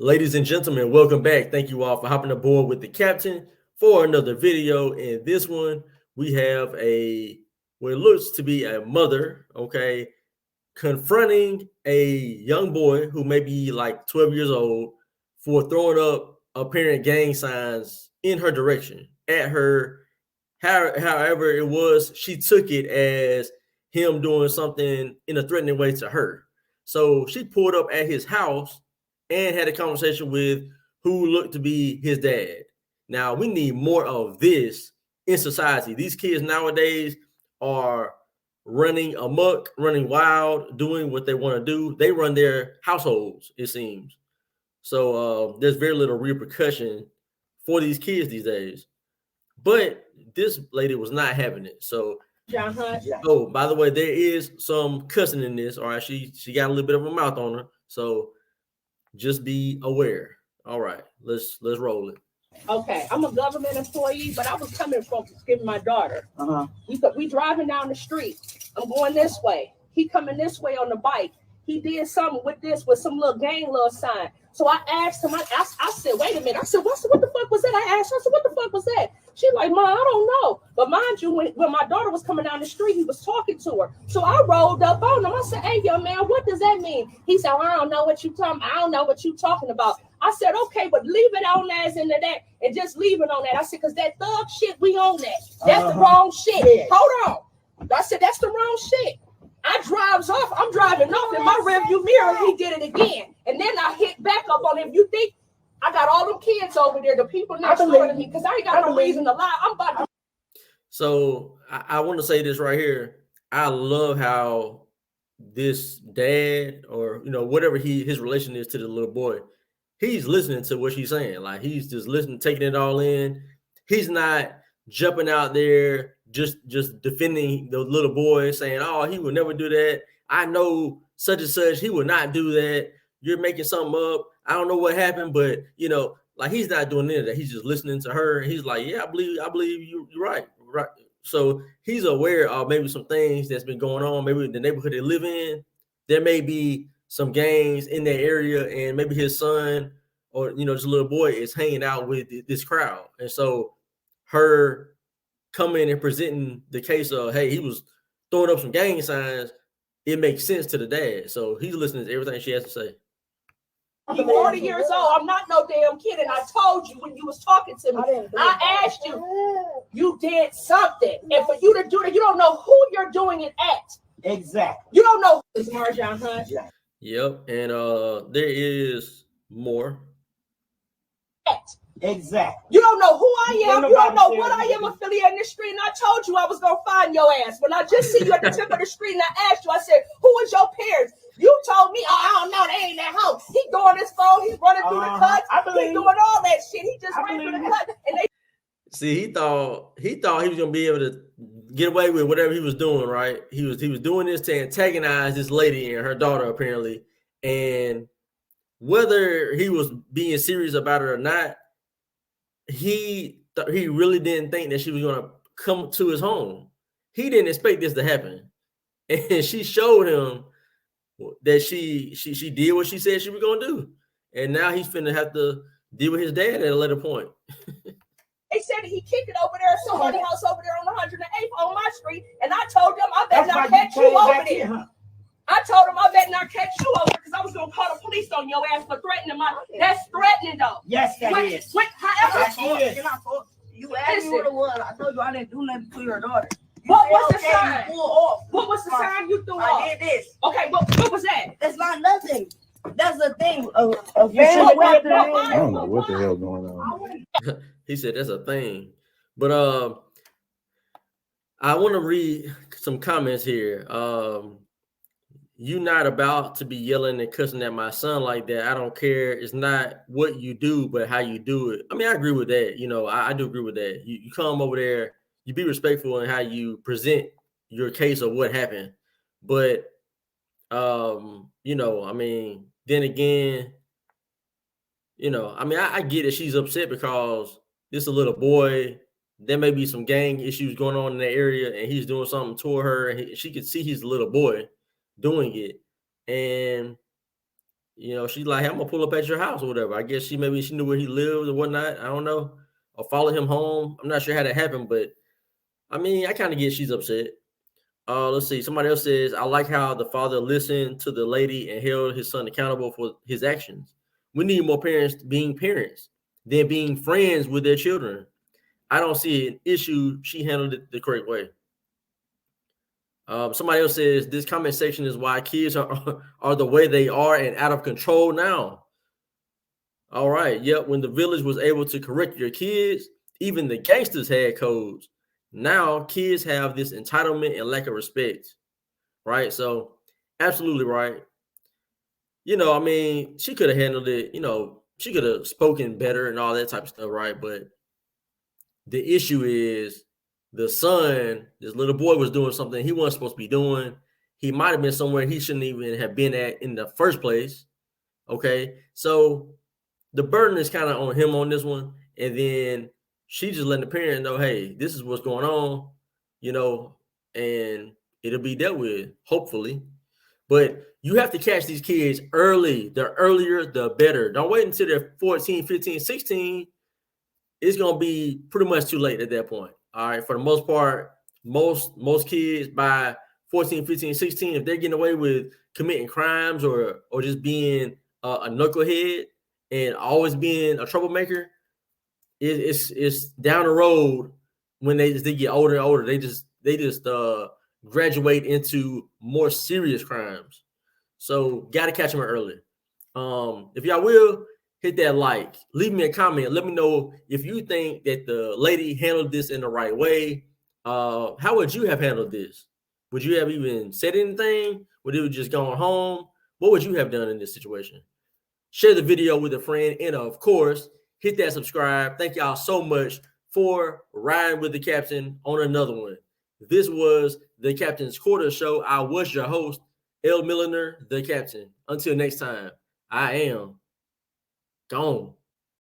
Ladies and gentlemen, welcome back. Thank you all for hopping aboard with the captain for another video. In this one, we have what looks to be a mother, okay, confronting a young boy who may be like 12 years old for throwing up apparent gang signs in her direction at her. However, it was, she took it as him doing something in a threatening way to her. So she pulled up at his house and had a conversation with who looked to be his dad. Now, we need more of this in society. These kids nowadays are running amok, running wild, doing what they want to do. They run their households, it seems. So there's very little repercussion for these kids these days. But this lady was not having it. So, oh, by the way, there is some cussing in this. All right, she got a little bit of a mouth on her. So just be aware. All right, let's roll it. Okay, I'm a government employee, but I was coming from giving my daughter. We driving down the street. I'm going this way. He coming this way on the bike. He did something with some little gang little sign. So I asked him, I said, wait a minute. I said, what the fuck was that? I asked her, I said, what the fuck was that? She like, Mom, I don't know. But mind you, when my daughter was coming down the street, he was talking to her. So I rolled up on him. I said, hey, young man, what does that mean? He said, I don't know what you talking about. I don't know what you talking about. I said, okay, but leave it on as into that and just leave it on that. I said, because that thug shit, we own that. That's the wrong shit. Hold on. I said, that's the wrong shit. I drives off. I'm driving off in my rearview mirror. He did it again. And then I hit back up on him. You think I got all them kids over there, the people next door to me, because I ain't got no reason to lie. I'm about to. So I want to say this right here. I love how this dad, or whatever his relation is to the little boy, he's listening to what she's saying. Like, he's just listening, taking it all in. He's not jumping out there just defending the little boy, saying, oh, he would never do that. I know such and such, he would not do that. You're making something up. I don't know what happened, but like, he's not doing any of that. He's just listening to her. And he's like, yeah, I believe you're right. Right. So he's aware of maybe some things that's been going on. Maybe the neighborhood they live in, there may be some gangs in that area, and maybe his son or this little boy is hanging out with this crowd. And so her coming and presenting the case of, hey, he was throwing up some gang signs, it makes sense to the dad. So he's listening to everything she has to say. I'm 40 years old. I'm not no damn kid. And I told you when you was talking to me, I asked you did something. And for you to do that, you don't know who you're doing it at. Exactly. You don't know who is Marjan Hunt. Yep. And there is more. Exactly. You don't know who I am. You don't know what I am affiliated in the street. And I told you I was going to find your ass. When I just see you at the tip of the street and I asked you, I said, who is your parents? You told me, oh, I don't know, they ain't at home. He doing his phone, he's running through the cut, he's doing all that shit. He just ran through the cut. And they see, he thought he was gonna be able to get away with whatever he was doing, right? He was doing this to antagonize this lady and her daughter, apparently. And whether he was being serious about it or not, he really didn't think that she was gonna come to his home. He didn't expect this to happen. And she showed him that she did what she said she was gonna do, and now he's finna have to deal with his dad at a later point. They said he kicked it over there at somebody's house over there on 108th on my street, and I told them I better not catch you over there. Huh? I told him I better not catch you over because I was gonna call the police on your ass for threatening my. That's threatening though. Yes, that is. However, you asked me what it was. I told you I didn't do nothing to your daughter. What was the sign? What was the sign you threw off? I did this. Okay, what was that? It's not nothing. That's the thing. I don't know what the hell going on. He said that's a thing. But I want to read some comments here. You're not about to be yelling and cussing at my son like that. I don't care. It's not what you do, but how you do it. I mean, I agree with that. I do agree with that. You come over there, you be respectful in how you present your case of what happened. But, I mean, then again, I get it. She's upset because this is a little boy. There may be some gang issues going on in the area, and he's doing something to her, and she could see he's a little boy doing it. And, you know, she's like, hey, I'm gonna pull up at your house or whatever. I guess she knew where he lived or whatnot. I don't know. Or follow him home. I'm not sure how that happened, but I mean, I kind of get she's upset. Let's see. Somebody else says, I like how the father listened to the lady and held his son accountable for his actions. We need more parents being parents than being friends with their children. I don't see an issue. She handled it the correct way. Somebody else says, this comment section is why kids are the way they are and out of control now. All right. Yep. When the village was able to correct your kids, even the gangsters had codes. Now kids have this entitlement and lack of respect. Right. So absolutely right. You know, I mean, she could have handled it. You know, she could have spoken better and all that type of stuff. Right. But the issue is the son, this little boy, was doing something he wasn't supposed to be doing. He might have been somewhere he shouldn't even have been at in the first place. Okay. So the burden is kind of on him on this one. And then she just letting the parent know, hey, this is what's going on, you know, and it'll be dealt with, hopefully. But you have to catch these kids early. The earlier, the better. Don't wait until they're 14, 15, 16. It's going to be pretty much too late at that point. All right. For the most part, most kids by 14, 15, 16, if they're getting away with committing crimes or just being a knucklehead and always being a troublemaker, it's down the road when they get older and older. They just graduate into more serious crimes. So got to catch them early. If y'all will, hit that like, leave me a comment. Let me know if you think that the lady handled this in the right way. How would you have handled this? Would you have even said anything? Would you have just gone home? What would you have done in this situation? Share the video with a friend. And of course, hit that subscribe. Thank y'all so much for riding with the captain on another one. This was the Captain's Quarter Show. I was your host, L. Milliner, the captain. Until next time, I am gone.